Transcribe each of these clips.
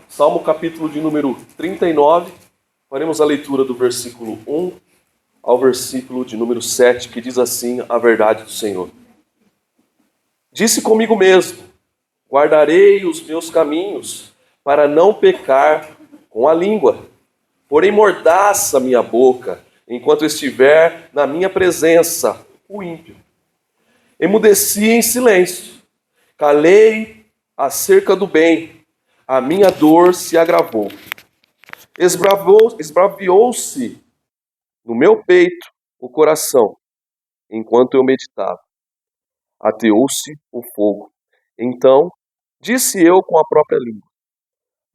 Salmo capítulo de número 39, faremos a leitura do versículo 1 ao versículo de número 7, que diz assim a verdade do Senhor. Disse comigo mesmo, guardarei os meus caminhos para não pecar com a língua, porém mordaça a minha boca, enquanto estiver na minha presença o ímpio. Emudeci em silêncio, calei acerca do bem, a minha dor se agravou. Esbraviou-se no meu peito o coração, enquanto eu meditava. Ateou-se o fogo. Então, disse eu com a própria língua,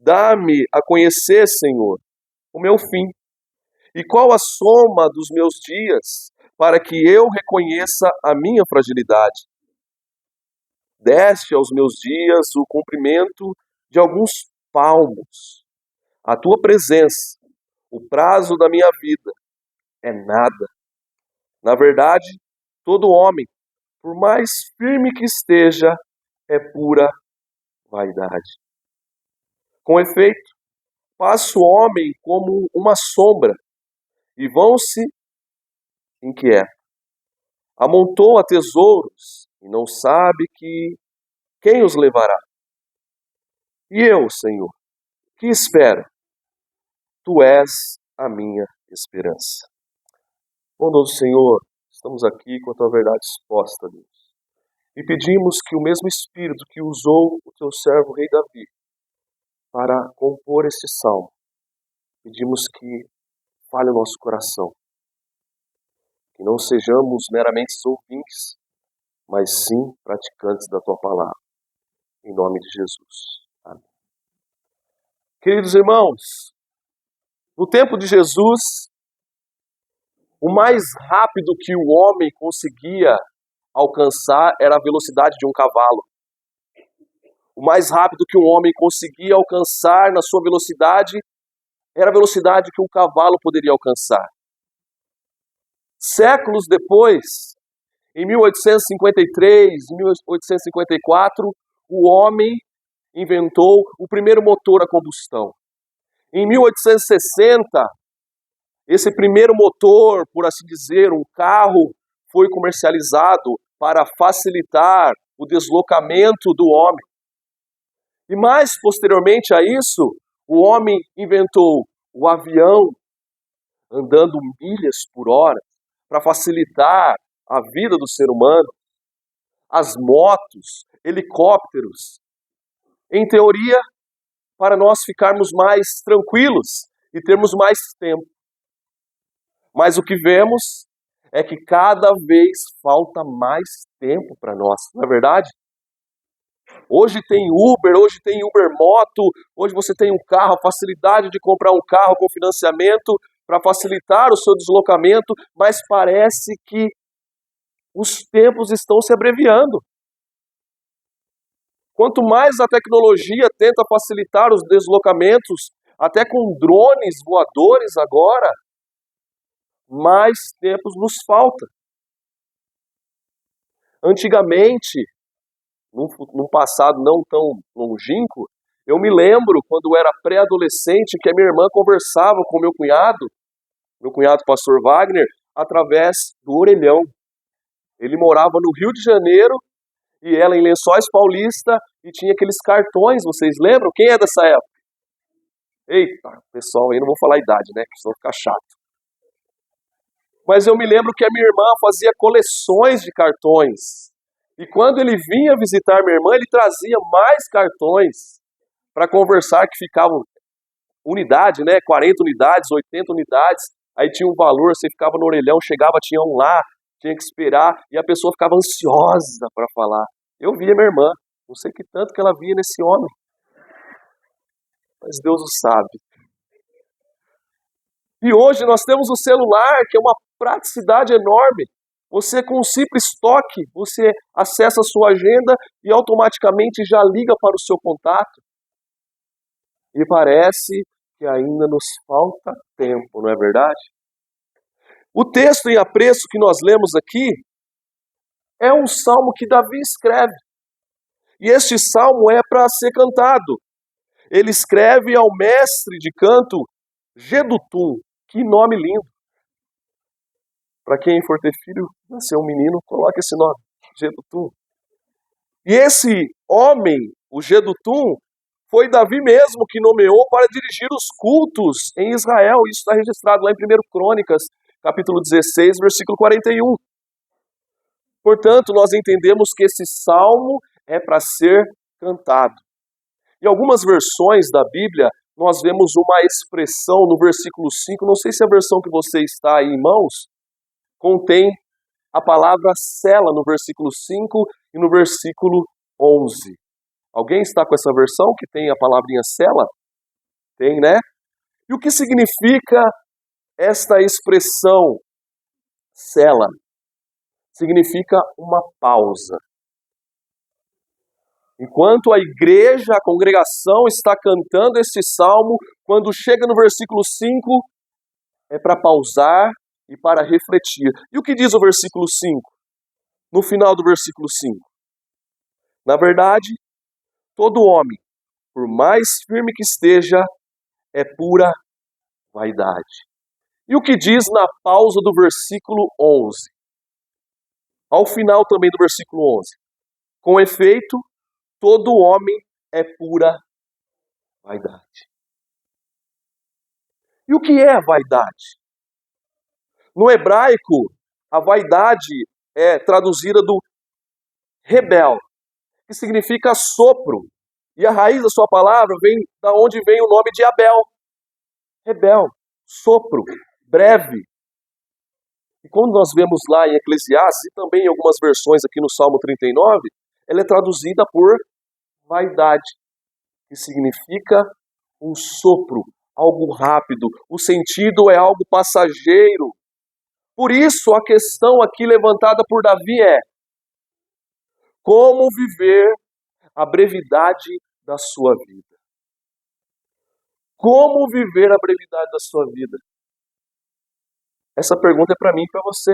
dá-me a conhecer, Senhor, o meu fim, e qual a soma dos meus dias, para que eu reconheça a minha fragilidade. Deste aos meus dias o cumprimento de alguns palmos. A tua presença, o prazo da minha vida, é nada. Na verdade, todo homem, por mais firme que esteja, é pura vaidade. Com efeito, passa o homem como uma sombra, e vão-se inquietos. Amontoa tesouros, e não sabe quem os levará. E eu, Senhor, que espero? Tu és a minha esperança. Bondoso Senhor, estamos aqui com a tua verdade exposta, Deus. E pedimos que o mesmo Espírito que usou o teu servo, o rei Davi, para compor este salmo, pedimos que fale o nosso coração. Que não sejamos meramente ouvintes, mas sim praticantes da tua palavra. Em nome de Jesus. Amém. Queridos irmãos, no tempo de Jesus, o mais rápido que o homem conseguia alcançar era a velocidade de um cavalo. O mais rápido que um homem conseguia alcançar na sua velocidade era a velocidade que um cavalo poderia alcançar. Séculos depois, em 1853, 1854, o homem inventou o primeiro motor a combustão. Em 1860, esse primeiro motor, por assim dizer, um carro, foi comercializado para facilitar o deslocamento do homem. E mais posteriormente a isso, o homem inventou o avião andando milhas por hora para facilitar a vida do ser humano, as motos, helicópteros. Em teoria, para nós ficarmos mais tranquilos e termos mais tempo. Mas o que vemos é que cada vez falta mais tempo para nós, não é verdade? Hoje tem Uber, hoje tem Uber Moto, hoje você tem um carro, a facilidade de comprar um carro com financiamento para facilitar o seu deslocamento, mas parece que os tempos estão se abreviando. Quanto mais a tecnologia tenta facilitar os deslocamentos, até com drones voadores agora, mais tempos nos falta. Antigamente, num passado não tão longínquo, eu me lembro quando eu era pré-adolescente que a minha irmã conversava com meu cunhado pastor Wagner, através do orelhão. Ele morava no Rio de Janeiro e ela em Lençóis Paulista e tinha aqueles cartões, vocês lembram? Quem é dessa época? Eita, pessoal, aí não vou falar a idade, né? Que senão fica chato. Mas eu me lembro que a minha irmã fazia coleções de cartões. E quando ele vinha visitar minha irmã, ele trazia mais cartões para conversar, que ficavam unidade, né? 40 unidades, 80 unidades. Aí tinha um valor, você ficava no orelhão, chegava, tinha um lá, tinha que esperar, e a pessoa ficava ansiosa para falar. Eu via minha irmã, não sei que tanto que ela via nesse homem. Mas Deus o sabe. E hoje nós temos o celular, que é uma praticidade enorme. Você, com um simples toque, você acessa a sua agenda e automaticamente já liga para o seu contato. E parece que ainda nos falta tempo, não é verdade? O texto em apreço que nós lemos aqui é um salmo que Davi escreve. E este salmo é para ser cantado. Ele escreve ao mestre de canto Jedutum. Que nome lindo! Para quem for ter filho, nascer um menino, coloque esse nome, Jedutum. E esse homem, o Jedutum, foi Davi mesmo que nomeou para dirigir os cultos em Israel. Isso está registrado lá em 1 Crônicas, capítulo 16, versículo 41. Portanto, nós entendemos que esse salmo é para ser cantado. Em algumas versões da Bíblia, nós vemos uma expressão no versículo 5, não sei se a versão que você está aí em mãos, contém a palavra sela no versículo 5 e no versículo 11. Alguém está com essa versão que tem a palavrinha sela? Tem, né? E o que significa esta expressão sela? Significa uma pausa. Enquanto a igreja, a congregação está cantando este salmo, quando chega no versículo 5, é para pausar e para refletir. E o que diz o versículo 5? No final do versículo 5. Na verdade, todo homem, por mais firme que esteja, é pura vaidade. E o que diz na pausa do versículo 11? Ao final também do versículo 11. Com efeito, todo homem é pura vaidade. E o que é a vaidade? No hebraico, a vaidade é traduzida do rebel, que significa sopro. E a raiz da sua palavra vem da onde vem o nome de Abel. Rebel, sopro, breve. E quando nós vemos lá em Eclesiastes, e também em algumas versões aqui no Salmo 39, ela é traduzida por vaidade, que significa um sopro, algo rápido. O sentido é algo passageiro. Por isso, a questão aqui levantada por Davi é: como viver a brevidade da sua vida? Como viver a brevidade da sua vida? Essa pergunta é para mim e para você.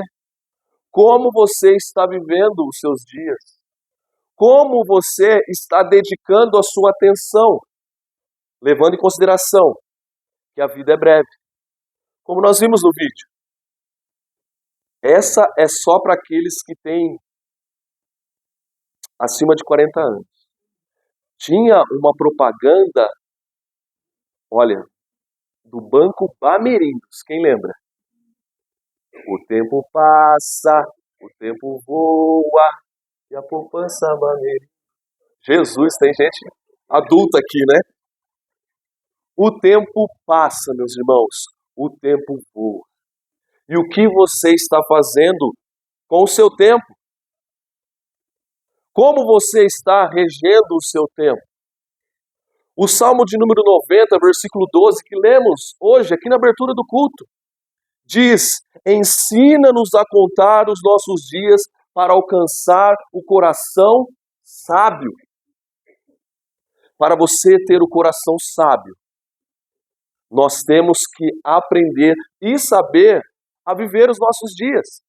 Como você está vivendo os seus dias? Como você está dedicando a sua atenção? Levando em consideração que a vida é breve. Como nós vimos no vídeo. Essa é só para aqueles que têm acima de 40 anos. Tinha uma propaganda, olha, do Banco Bamerindos. Quem lembra? O tempo passa, o tempo voa e a poupança Bamerindos. Jesus, tem gente adulta aqui, né? O tempo passa, meus irmãos. O tempo voa. E o que você está fazendo com o seu tempo? Como você está regendo o seu tempo? O Salmo de número 90, versículo 12, que lemos hoje, aqui na abertura do culto, diz: ensina-nos a contar os nossos dias para alcançar o coração sábio. Para você ter o coração sábio, nós temos que aprender e saber a viver os nossos dias.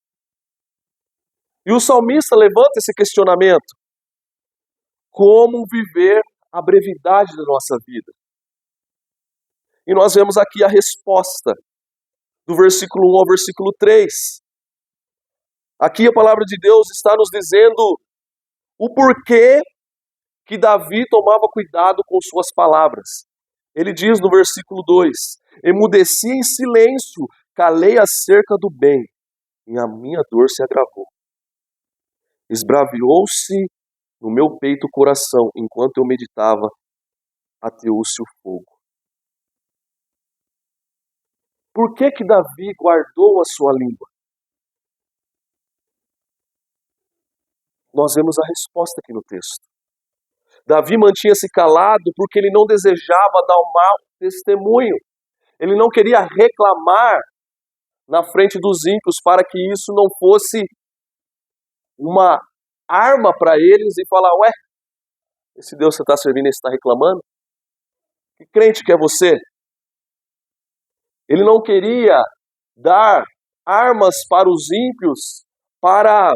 E o salmista levanta esse questionamento: como viver a brevidade da nossa vida? E nós vemos aqui a resposta, do versículo 1 ao versículo 3. Aqui a palavra de Deus está nos dizendo o porquê que Davi tomava cuidado com suas palavras. Ele diz no versículo 2: emudeci em silêncio, calei acerca do bem, e a minha dor se agravou. Esbraviou-se no meu peito o coração, enquanto eu meditava, ateou-se o fogo. Por que que Davi guardou a sua língua? Nós vemos a resposta aqui no texto. Davi mantinha-se calado porque ele não desejava dar um mau testemunho. Ele não queria reclamar na frente dos ímpios para que isso não fosse uma arma para eles e falar: ué, esse Deus que você está servindo, ele está reclamando? Que crente que é você? Ele não queria dar armas para os ímpios para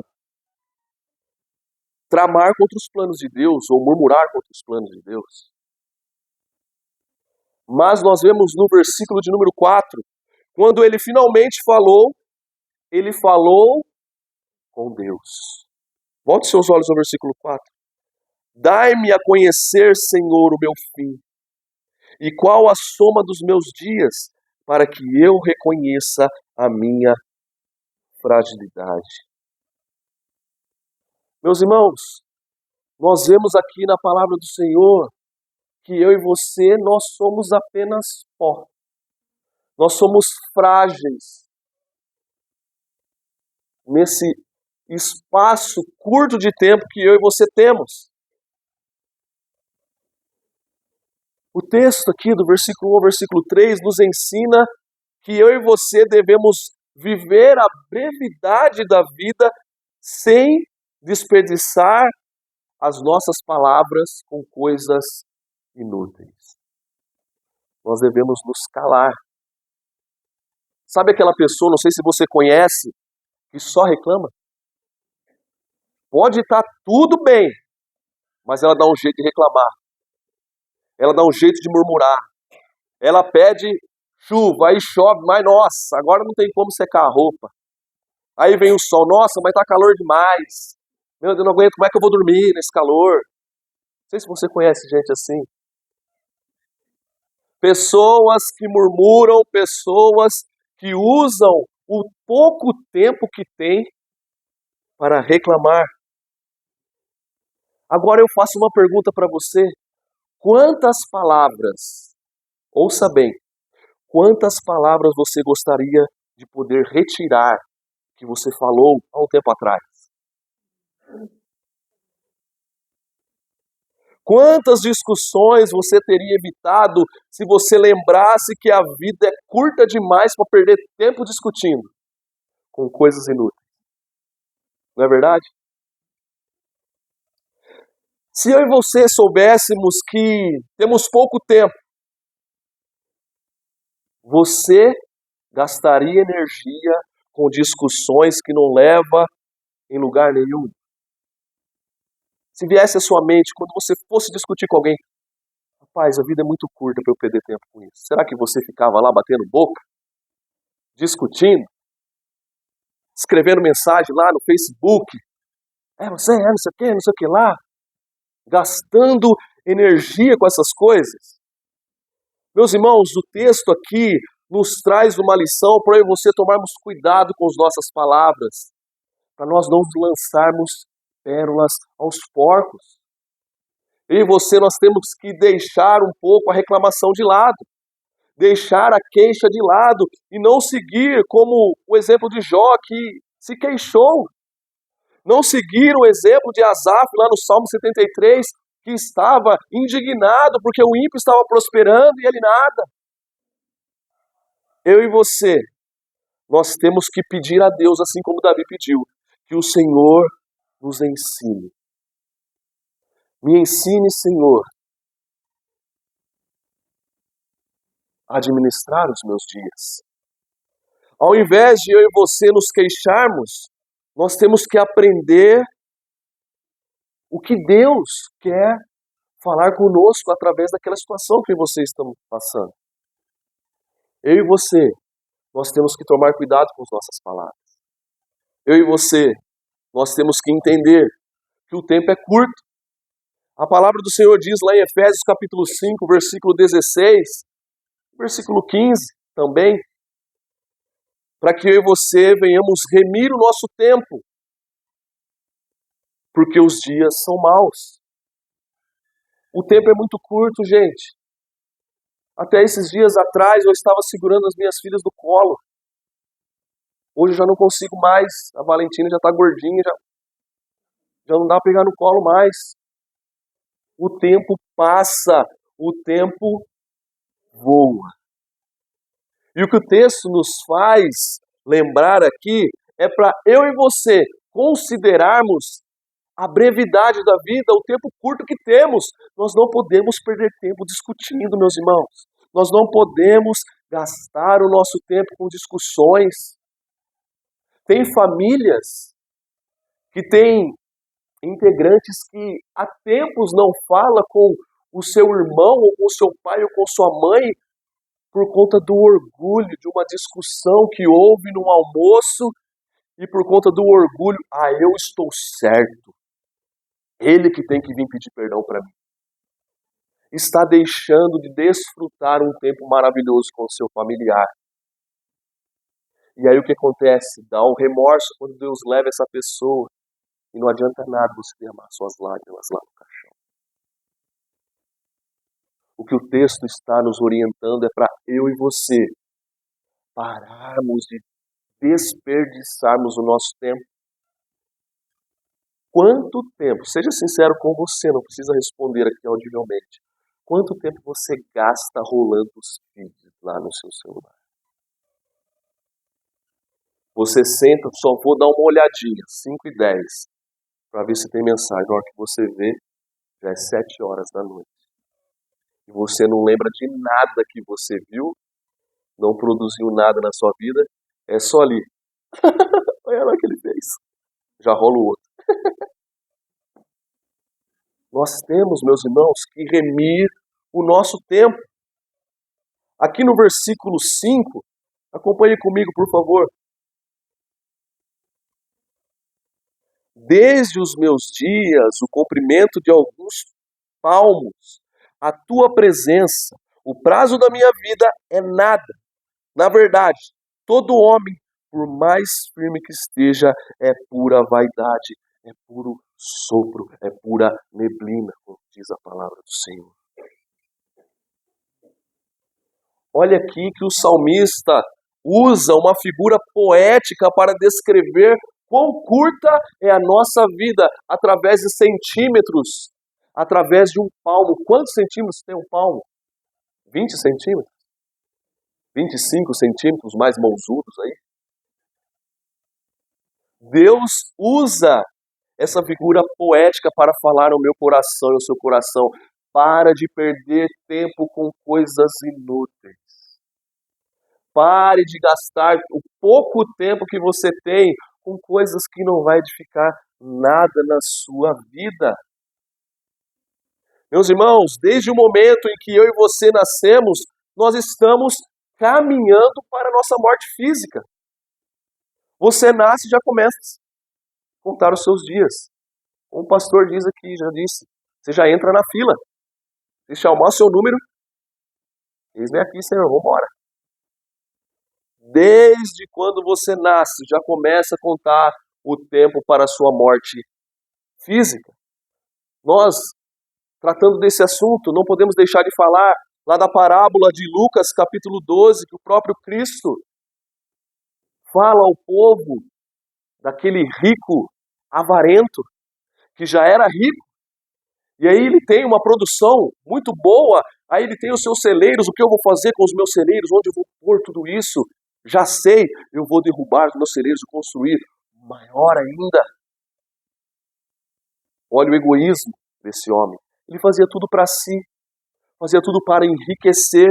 tramar contra os planos de Deus ou murmurar contra os planos de Deus. Mas nós vemos no versículo de número 4, quando ele finalmente falou, ele falou com Deus. Volte seus olhos ao versículo 4. Dai-me a conhecer, Senhor, o meu fim, e qual a soma dos meus dias, para que eu reconheça a minha fragilidade. Meus irmãos, nós vemos aqui na palavra do Senhor que eu e você, nós somos apenas pó. Nós somos frágeis nesse espaço curto de tempo que eu e você temos. O texto aqui do versículo 1 ao versículo 3 nos ensina que eu e você devemos viver a brevidade da vida sem desperdiçar as nossas palavras com coisas inúteis. Nós devemos nos calar. Sabe aquela pessoa, não sei se você conhece, que só reclama? Pode estar tudo bem, mas ela dá um jeito de reclamar. Ela dá um jeito de murmurar. Ela pede chuva, aí chove, mas nossa, agora não tem como secar a roupa. Aí vem o sol, nossa, mas tá calor demais. Meu Deus, eu não aguento, como é que eu vou dormir nesse calor? Não sei se você conhece gente assim. Pessoas que murmuram, pessoas que usam o pouco tempo que tem para reclamar. Agora eu faço uma pergunta para você. Quantas palavras, ouça bem, quantas palavras você gostaria de poder retirar que você falou há um tempo atrás? Quantas discussões você teria evitado se você lembrasse que a vida é curta demais para perder tempo discutindo com coisas inúteis? Não é verdade? Se eu e você soubéssemos que temos pouco tempo, você gastaria energia com discussões que não levam em lugar nenhum? Se viesse à sua mente, quando você fosse discutir com alguém, rapaz, a vida é muito curta para eu perder tempo com isso. Será que você ficava lá batendo boca, discutindo, escrevendo mensagem lá no Facebook? Você é, não sei o que, não sei o que lá. Gastando energia com essas coisas. Meus irmãos, o texto aqui nos traz uma lição para eu e você tomarmos cuidado com as nossas palavras, para nós não lançarmos pérolas aos porcos. Eu e você, nós temos que deixar um pouco a reclamação de lado, deixar a queixa de lado e não seguir como o exemplo de Jó, que se queixou. Não seguir o exemplo de Asaf lá no Salmo 73, que estava indignado porque o ímpio estava prosperando e ele nada. Eu e você, nós temos que pedir a Deus, assim como Davi pediu, que o Senhor nos ensine. Me ensine, Senhor, a administrar os meus dias. Ao invés de eu e você nos queixarmos, nós temos que aprender o que Deus quer falar conosco através daquela situação que você está passando. Eu e você, nós temos que tomar cuidado com as nossas palavras. Eu e você, nós temos que entender que o tempo é curto. A palavra do Senhor diz lá em Efésios capítulo 5, versículo 16, versículo 15 também, para que eu e você venhamos remir o nosso tempo, porque os dias são maus. O tempo é muito curto, gente. Até esses dias atrás eu estava segurando as minhas filhas do colo. Hoje eu já não consigo mais. A Valentina já está gordinha, já não dá para pegar no colo mais. O tempo passa, o tempo voa. E o que o texto nos faz lembrar aqui é para eu e você considerarmos a brevidade da vida, o tempo curto que temos. Nós não podemos perder tempo discutindo, meus irmãos. Nós não podemos gastar o nosso tempo com discussões. Tem famílias que têm integrantes que há tempos não falam com o seu irmão, ou com o seu pai, ou com sua mãe, por conta do orgulho de uma discussão que houve num almoço, e por conta do orgulho, eu estou certo. Ele que tem que vir pedir perdão para mim. Está deixando de desfrutar um tempo maravilhoso com o seu familiar. E aí o que acontece? Dá um remorso quando Deus leva essa pessoa. E não adianta nada você derramar suas lágrimas lá no caixão. O que o texto está nos orientando é para eu e você pararmos de desperdiçarmos o nosso tempo. Quanto tempo, seja sincero com você, não precisa responder aqui audivelmente. Quanto tempo você gasta rolando os vídeos lá no seu celular? Você senta, só vou dar uma olhadinha, 5:10, para ver se tem mensagem. Na hora que você vê, já é 7 horas da noite. E você não lembra de nada que você viu, não produziu nada na sua vida, é só ali. Olha lá o que ele fez. Já rola o outro. Nós temos, meus irmãos, que remir o nosso tempo. Aqui no versículo 5, acompanhe comigo, por favor. Desde os meus dias, o comprimento de alguns palmos, a tua presença, o prazo da minha vida é nada. Na verdade, todo homem, por mais firme que esteja, é pura vaidade, é puro sopro, é pura neblina, como diz a palavra do Senhor. Olha aqui que o salmista usa uma figura poética para descrever quão curta é a nossa vida através de centímetros, através de um palmo. Quantos centímetros tem um palmo? 20 centímetros? 25 centímetros, mais mãozudos aí? Deus usa essa figura poética para falar ao meu coração e ao seu coração. Para de perder tempo com coisas inúteis. Pare de gastar o pouco tempo que você tem com coisas que não vai edificar nada na sua vida. Meus irmãos, desde o momento em que eu e você nascemos, nós estamos caminhando para a nossa morte física. Você nasce e já começa a contar os seus dias. Como o pastor diz aqui, já disse, você já entra na fila. Se chamar o seu número, eis-me aqui, Senhor, vamos embora. Desde quando você nasce, já começa a contar o tempo para a sua morte física. Nós, tratando desse assunto, não podemos deixar de falar lá da parábola de Lucas, capítulo 12, que o próprio Cristo fala ao povo daquele rico avarento, que já era rico, e aí ele tem uma produção muito boa, aí ele tem os seus celeiros, o que eu vou fazer com os meus celeiros, onde eu vou pôr tudo isso? Já sei, eu vou derrubar os meus celeiros e construir maior ainda. Olha o egoísmo desse homem. Ele fazia tudo para si, fazia tudo para enriquecer.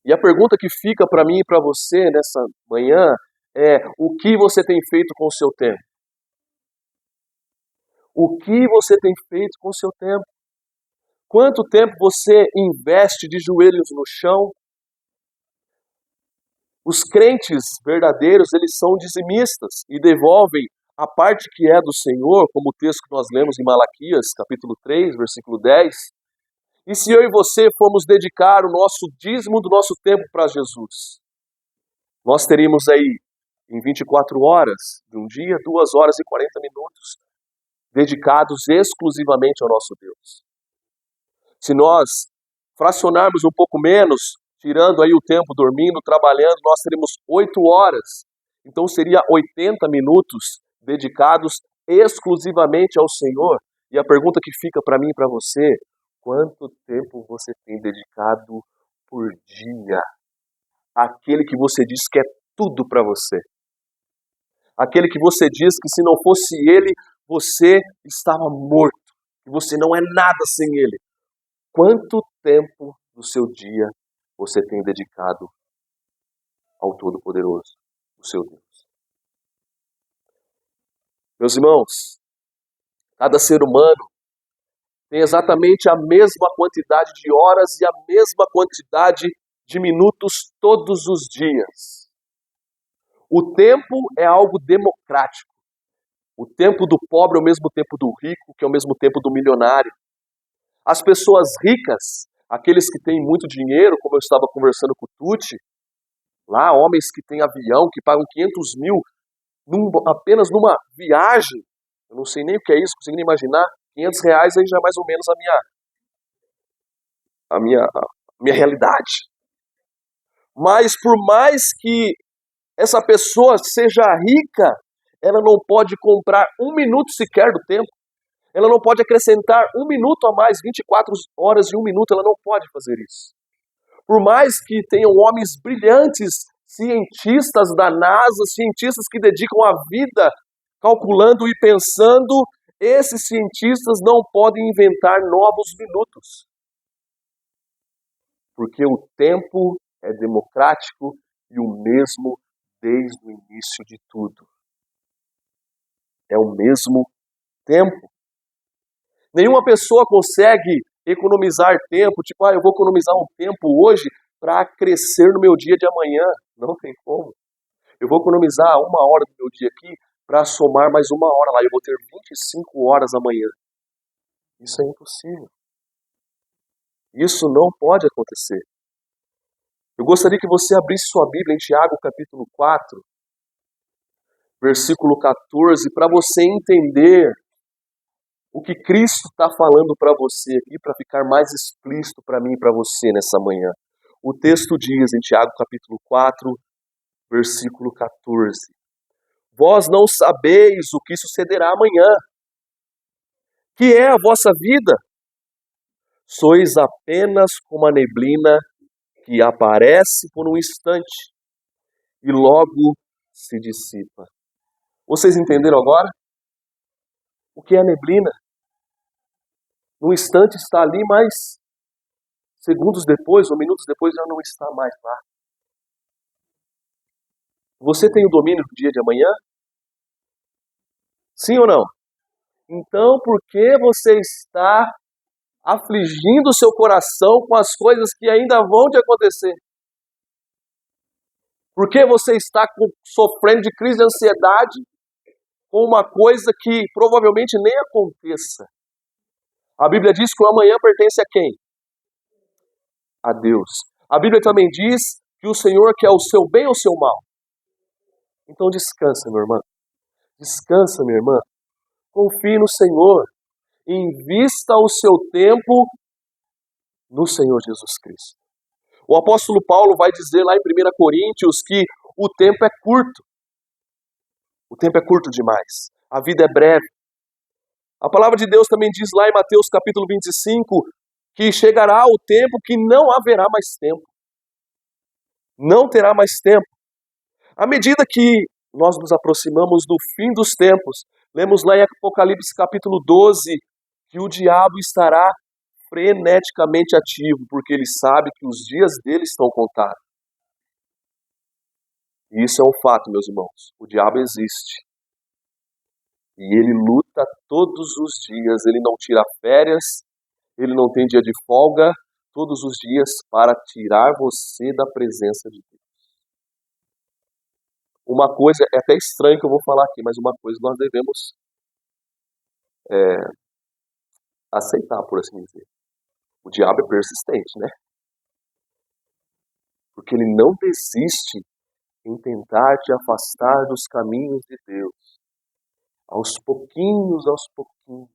E a pergunta que fica para mim e para você nessa manhã é: o que você tem feito com o seu tempo? O que você tem feito com o seu tempo? Quanto tempo você investe de joelhos no chão? Os crentes verdadeiros, eles são dizimistas e devolvem a parte que é do Senhor, como o texto que nós lemos em Malaquias, capítulo 3, versículo 10. E se eu e você formos dedicar o nosso dízimo do nosso tempo para Jesus, nós teríamos aí, em 24 horas de um dia, 2 horas e 40 minutos, dedicados exclusivamente ao nosso Deus. Se nós fracionarmos um pouco menos, tirando aí o tempo dormindo, trabalhando, nós teríamos 8 horas. Então seria 80 minutos dedicados exclusivamente ao Senhor. E a pergunta que fica para mim e para você: quanto tempo você tem dedicado por dia àquele que você diz que é tudo para você? Aquele que você diz que se não fosse ele, você estava morto, que você não é nada sem ele. Quanto tempo do seu dia você tem dedicado ao Todo-Poderoso, o seu Deus? Meus irmãos, cada ser humano tem exatamente a mesma quantidade de horas e a mesma quantidade de minutos todos os dias. O tempo é algo democrático. O tempo do pobre é o mesmo tempo do rico, que é o mesmo tempo do milionário. As pessoas ricas, aqueles que têm muito dinheiro, como eu estava conversando com o Tucci, lá homens que têm avião, que pagam 500 mil apenas numa viagem, eu não sei nem o que é isso, consigo nem imaginar, 500 reais aí já é mais ou menos a minha realidade. Mas por mais que essa pessoa seja rica, ela não pode comprar um minuto sequer do tempo. Ela não pode acrescentar um minuto a mais, 24 horas e um minuto, ela não pode fazer isso. Por mais que tenham homens brilhantes, cientistas da NASA, cientistas que dedicam a vida calculando e pensando, esses cientistas não podem inventar novos minutos. Porque o tempo é democrático e o mesmo desde o início de tudo. É o mesmo tempo. Nenhuma pessoa consegue economizar tempo, tipo, eu vou economizar um tempo hoje para crescer no meu dia de amanhã. Não tem como. Eu vou economizar uma hora do meu dia aqui para somar mais uma hora lá. Eu vou ter 25 horas amanhã. Isso é impossível. Isso não pode acontecer. Eu gostaria que você abrisse sua Bíblia em Tiago, capítulo 4, versículo 14, para você entender o que Cristo está falando para você aqui, para ficar mais explícito para mim e para você nessa manhã. O texto diz em Tiago, capítulo 4, versículo 14: Vós não sabeis o que sucederá amanhã, que é a vossa vida. Sois apenas como a neblina que aparece por um instante e logo se dissipa. Vocês entenderam agora? O que é a neblina? Num instante está ali, mas segundos depois ou minutos depois já não está mais lá. Você tem o domínio do dia de amanhã? Sim ou não? Então, por que você está afligindo o seu coração com as coisas que ainda vão te acontecer? Por que você está sofrendo de crise de ansiedade com uma coisa que provavelmente nem aconteça? A Bíblia diz que o amanhã pertence a quem? A Deus. A Bíblia também diz que o Senhor quer o seu bem ou o seu mal. Então descansa, meu irmão. Descansa, minha irmã. Confie no Senhor. Invista o seu tempo no Senhor Jesus Cristo. O apóstolo Paulo vai dizer lá em 1 Coríntios que o tempo é curto. O tempo é curto demais. A vida é breve. A palavra de Deus também diz lá em Mateus capítulo 25 que chegará o tempo que não haverá mais tempo. Não terá mais tempo. À medida que nós nos aproximamos do fim dos tempos, lemos lá em Apocalipse capítulo 12 que o diabo estará freneticamente ativo, porque ele sabe que os dias dele estão contados. E isso é um fato, meus irmãos. O diabo existe. E ele luta todos os dias, ele não tira férias, ele não tem dia de folga, todos os dias para tirar você da presença de Deus. Uma coisa, é até estranho que eu vou falar aqui, mas uma coisa nós devemos aceitar, por assim dizer. O diabo é persistente, né? Porque ele não desiste em tentar te afastar dos caminhos de Deus. Aos pouquinhos, aos pouquinhos.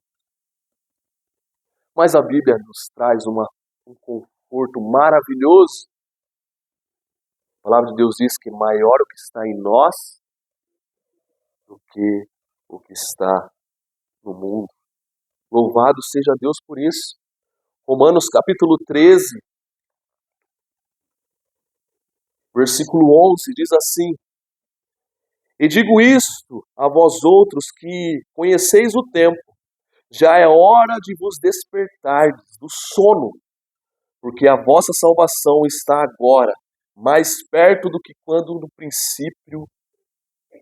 Mas a Bíblia nos traz um conforto maravilhoso. A palavra de Deus diz que maior o que está em nós do que o que está no mundo. Louvado seja Deus por isso. Romanos capítulo 13, versículo 11, diz assim: E digo isto a vós outros que conheceis o tempo, já é hora de vos despertardes do sono, porque a vossa salvação está agora mais perto do que quando no princípio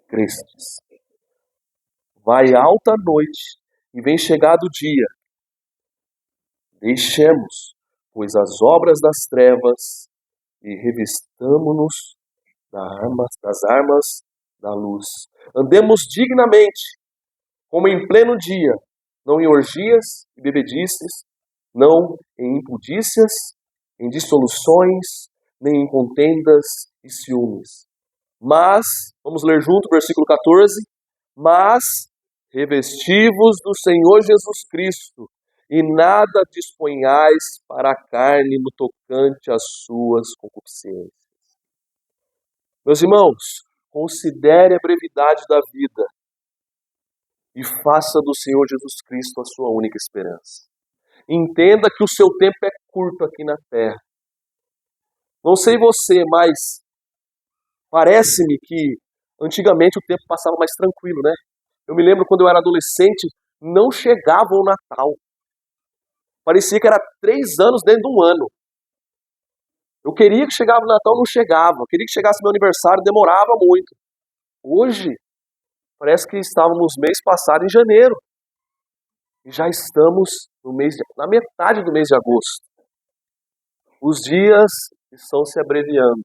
crestes. Vai alta a noite e vem chegado o dia. Deixemos, pois, as obras das trevas e revistamo-nos das armas da luz. Andemos dignamente, como em pleno dia, não em orgias e bebedices, não em impudícias, em dissoluções, nem em contendas e ciúmes. Mas, vamos ler junto o versículo 14, mas revesti-vos do Senhor Jesus Cristo, e nada disponhais para a carne no tocante às suas concupiscências. Meus irmãos, considere a brevidade da vida e faça do Senhor Jesus Cristo a sua única esperança. Entenda que o seu tempo é curto aqui na terra. Não sei você, mas parece-me que antigamente o tempo passava mais tranquilo, né? Eu me lembro quando eu era adolescente, não chegava o Natal. Parecia que era 3 anos dentro de um ano. Eu queria que chegava o Natal, não chegava. Eu queria que chegasse meu aniversário, demorava muito. Hoje, parece que estávamos mês passado em janeiro. E já estamos na metade do mês de agosto. Os dias estão se abreviando.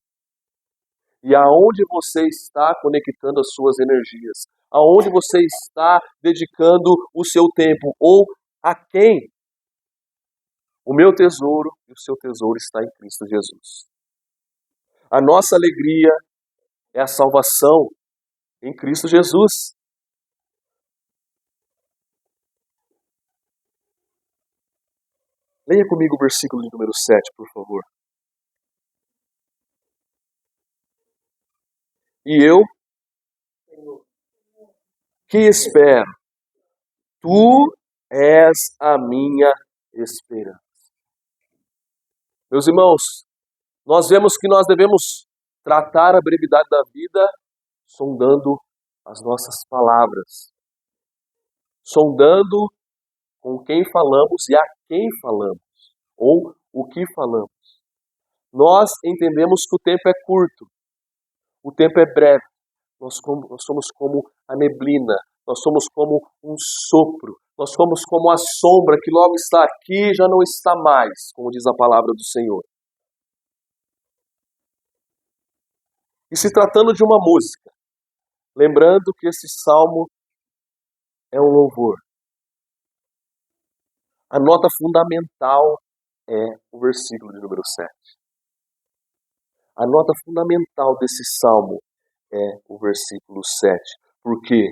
E aonde você está conectando as suas energias? Aonde você está dedicando o seu tempo? Ou a quem? O meu tesouro e o seu tesouro está em Cristo Jesus. A nossa alegria é a salvação em Cristo Jesus. Leia comigo o versículo de número 7, por favor. E eu, que espero, tu és a minha esperança. Meus irmãos, nós vemos que nós devemos tratar a brevidade da vida sondando as nossas palavras, sondando com quem falamos e a quem falamos, ou o que falamos. Nós entendemos que o tempo é curto, o tempo é breve, nós somos como a neblina, nós somos como um sopro, nós somos como a sombra que logo está aqui e já não está mais, como diz a palavra do Senhor. E se tratando de uma música, lembrando que esse salmo é um louvor. A nota fundamental é o versículo de número 7. A nota fundamental desse salmo é o versículo 7. Porque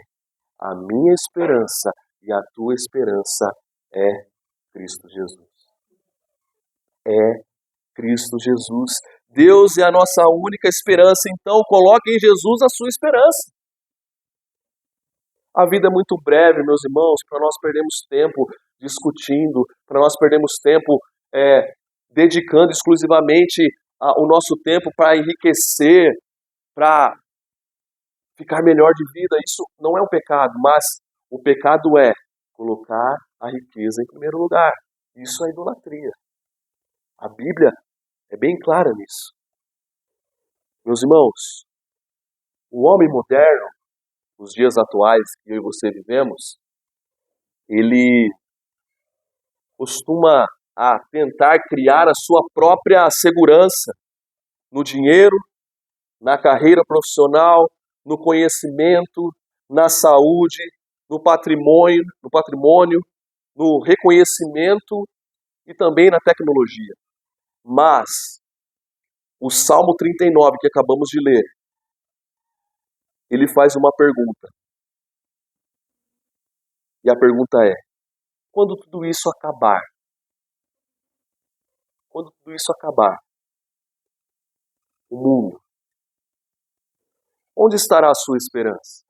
a minha esperança e a tua esperança é Cristo Jesus. É Cristo Jesus. Deus é a nossa única esperança, então coloque em Jesus a sua esperança. A vida é muito breve, meus irmãos, para nós perdermos tempo discutindo, para nós perdermos tempo dedicando exclusivamente o nosso tempo para enriquecer, para ficar melhor de vida. Isso não é um pecado, mas o pecado é colocar a riqueza em primeiro lugar. Isso é idolatria. A Bíblia é bem clara nisso. Meus irmãos, o homem moderno, nos dias atuais que eu e você vivemos, ele costuma tentar criar a sua própria segurança no dinheiro, na carreira profissional, no conhecimento, na saúde, no patrimônio, no reconhecimento e também na tecnologia. Mas o Salmo 39 que acabamos de ler, ele faz uma pergunta. E a pergunta é: quando tudo isso acabar? Quando tudo isso acabar, o mundo, onde estará a sua esperança?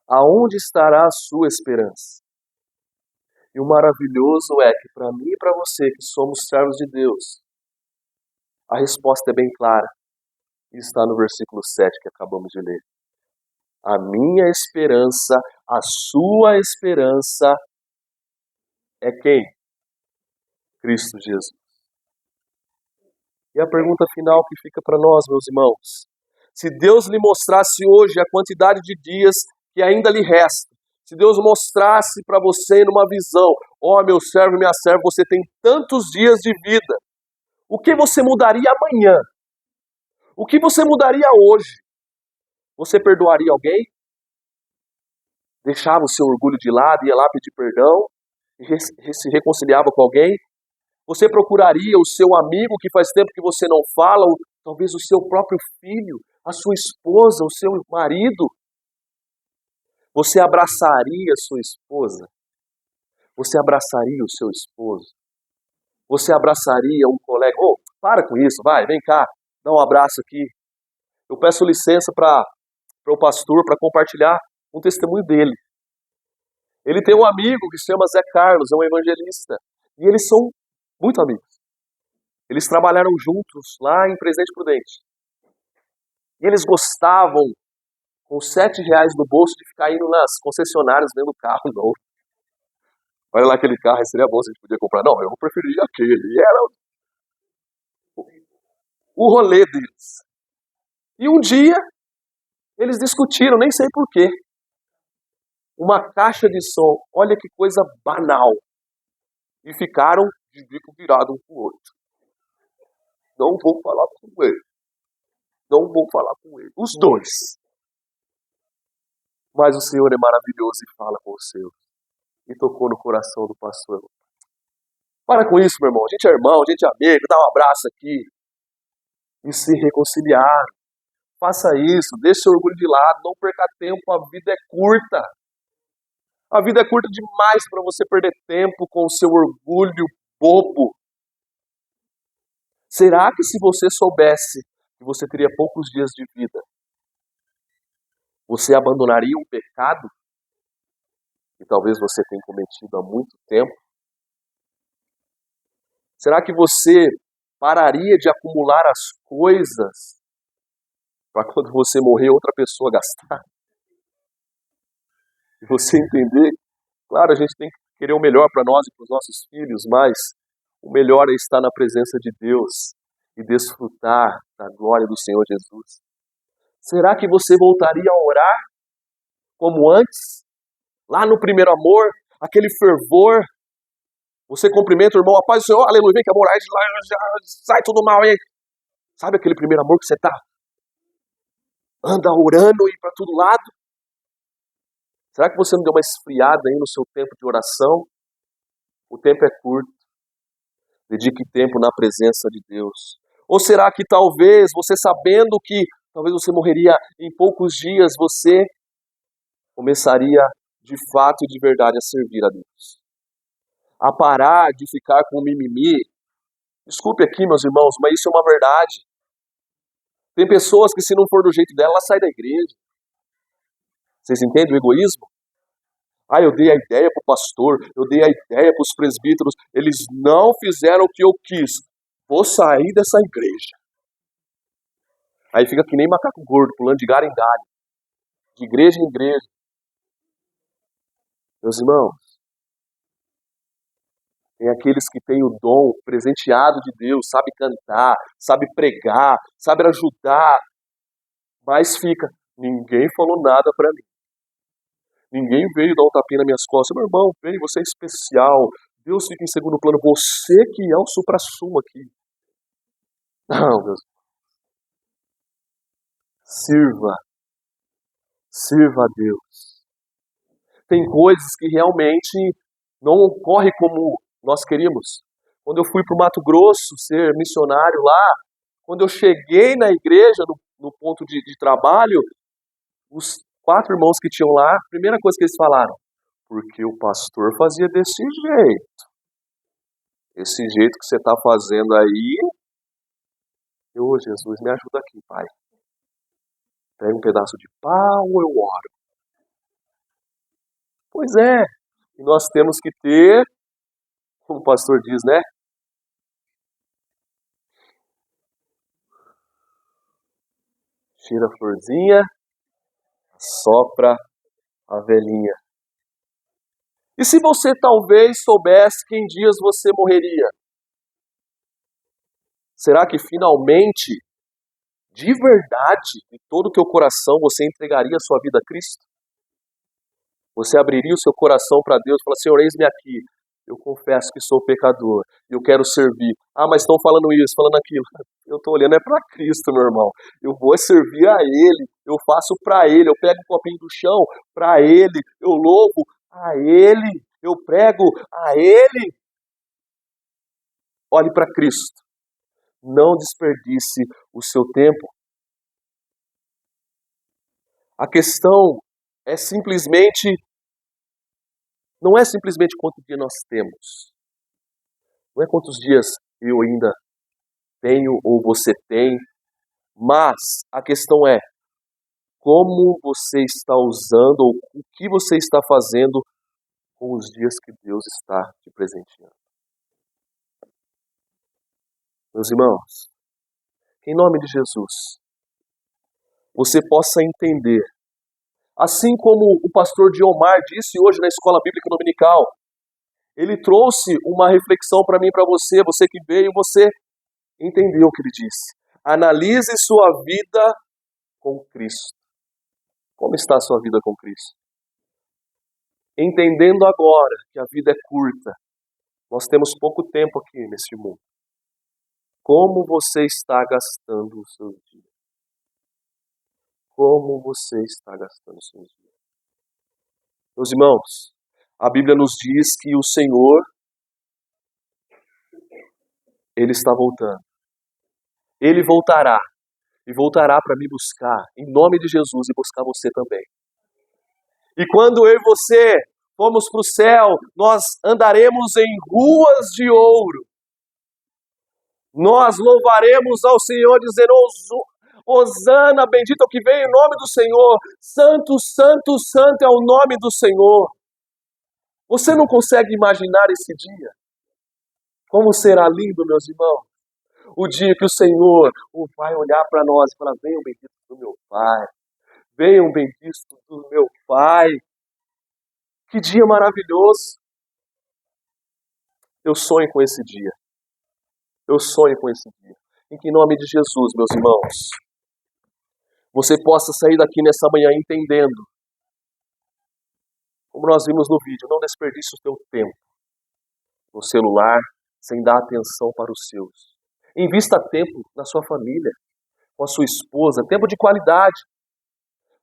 Aonde estará a sua esperança? E o maravilhoso é que para mim e para você que somos servos de Deus, a resposta é bem clara e está no versículo 7 que acabamos de ler. A minha esperança, a sua esperança é quem? Cristo Jesus. E a pergunta final que fica para nós, meus irmãos: se Deus lhe mostrasse hoje a quantidade de dias que ainda lhe resta, se Deus mostrasse para você numa visão, ó, meu servo e minha serva, você tem tantos dias de vida, o que você mudaria amanhã? O que você mudaria hoje? Você perdoaria alguém? Deixava o seu orgulho de lado, ia lá pedir perdão? E se reconciliava com alguém? Você procuraria o seu amigo que faz tempo que você não fala, ou talvez o seu próprio filho, a sua esposa, o seu marido? Você abraçaria a sua esposa? Você abraçaria o seu esposo? Você abraçaria um colega? Oh, para com isso, vai, vem cá, dá um abraço aqui. Eu peço licença para o pastor para compartilhar um testemunho dele. Ele tem um amigo que se chama Zé Carlos, é um evangelista. E eles são muito amigos. Eles trabalharam juntos lá em Presidente Prudente. E eles gostavam, com R$ 7 no bolso, de ficar indo nas concessionárias vendo carro novo. Olha lá aquele carro, seria bom se a gente podia comprar. Não, eu preferiria aquele. E era o rolê deles. E um dia, eles discutiram, nem sei porquê. Uma caixa de som, olha que coisa banal. E ficaram de bico virado um com o outro. Não vou falar com ele. Não vou falar com ele. Os dois. Mas o Senhor é maravilhoso e fala com os seus. E tocou no coração do pastor. Para com isso, meu irmão. A gente é irmão, a gente é amigo. Dá um abraço aqui. E se reconciliar. Faça isso. Deixe seu orgulho de lado. Não perca tempo. A vida é curta. A vida é curta demais para você perder tempo com o seu orgulho bobo. Será que se você soubesse que você teria poucos dias de vida, você abandonaria um pecado que talvez você tenha cometido há muito tempo? Será que você pararia de acumular as coisas para quando você morrer outra pessoa gastar? E você entender, claro, a gente tem que querer o melhor para nós e para os nossos filhos, mas o melhor é estar na presença de Deus e desfrutar da glória do Senhor Jesus. Será que você voltaria a orar como antes? Lá no primeiro amor, aquele fervor. Você cumprimenta o irmão, a paz do Senhor, aleluia, vem que amor, aí sai tudo mal aí. Sabe aquele primeiro amor que você anda orando e para todo lado? Será que você não deu uma esfriada aí no seu tempo de oração? O tempo é curto. Dedique tempo na presença de Deus. Ou será que talvez, você sabendo que talvez você morreria em poucos dias, você começaria de fato e de verdade a servir a Deus? A parar de ficar com mimimi. Desculpe aqui, meus irmãos, mas isso é uma verdade. Tem pessoas que se não for do jeito dela, ela sai da igreja. Vocês entendem o egoísmo? Ah, eu dei a ideia para o pastor, eu dei a ideia para os presbíteros, eles não fizeram o que eu quis. Vou sair dessa igreja. Aí fica que nem macaco gordo, pulando de galho em galho, de igreja em igreja. Meus irmãos, tem aqueles que têm o dom presenteado de Deus, sabe cantar, sabe pregar, sabe ajudar, mas fica, ninguém falou nada para mim. Ninguém veio dar um tapinha nas minhas costas. Meu irmão, vem, você é especial. Deus fica em segundo plano. Você que é o suprassumo aqui. Não, Deus. Sirva. Sirva a Deus. Tem coisas que realmente não ocorrem como nós queríamos. Quando eu fui para o Mato Grosso ser missionário lá, quando eu cheguei na igreja, no ponto de trabalho, os 4 irmãos que tinham lá, a primeira coisa que eles falaram, porque o pastor fazia desse jeito. Esse jeito que você está fazendo aí, ô Jesus, me ajuda aqui, Pai. Pega um pedaço de pau, eu oro. Pois é, e nós temos que ter, como o pastor diz, né? Tira a florzinha, sopra a velhinha. E se você talvez soubesse que em dias você morreria, será que finalmente, de verdade, de todo o teu coração, você entregaria a sua vida a Cristo? Você abriria o seu coração para Deus e falar, Senhor, eis-me aqui. Eu confesso que sou pecador e eu quero servir. Ah, mas estão falando isso, falando aquilo. Eu estou olhando é para Cristo, meu irmão. Eu vou servir a Ele, eu faço para Ele, eu pego um copinho do chão para Ele, eu louvo a Ele, eu prego a Ele. Olhe para Cristo. Não desperdice o seu tempo. A questão é simplesmente, não é simplesmente quanto dia nós temos. Não é quantos dias eu ainda tenho ou você tem, mas a questão é como você está usando ou o que você está fazendo com os dias que Deus está te presenteando. Meus irmãos, em nome de Jesus, você possa entender, assim como o pastor Diomar disse hoje na Escola Bíblica Dominical, ele trouxe uma reflexão para mim e para você, você que veio, você entendeu o que ele disse. Analise sua vida com Cristo. Como está a sua vida com Cristo? Entendendo agora que a vida é curta, nós temos pouco tempo aqui neste mundo. Como você está gastando os seus dias? Como você está gastando os seus dias? Meus irmãos, a Bíblia nos diz que o Senhor, Ele está voltando. Ele voltará. E voltará para me buscar, em nome de Jesus, e buscar você também. E quando eu e você formos para o céu, nós andaremos em ruas de ouro. Nós louvaremos ao Senhor, dizendo, Hosana, bendito é o que vem em nome do Senhor. Santo, santo, santo é o nome do Senhor. Você não consegue imaginar esse dia? Como será lindo, meus irmãos? O dia que o Senhor vai olhar para nós e falar, venham benditos do meu Pai. Venham benditos do meu Pai. Que dia maravilhoso. Eu sonho com esse dia. Eu sonho com esse dia. Em que nome de Jesus, meus irmãos, você possa sair daqui nessa manhã entendendo, como nós vimos no vídeo, não desperdice o seu tempo no celular, sem dar atenção para os seus. Invista tempo na sua família, com a sua esposa, tempo de qualidade.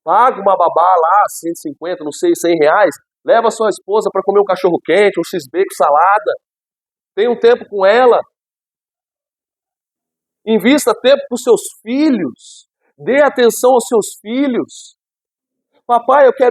Paga uma babá lá, 150, não sei, 100 reais, leva a sua esposa para comer um cachorro quente, um x-bacon, salada. Tenha um tempo com ela. Invista tempo com seus filhos. Dê atenção aos seus filhos. Papai, eu quero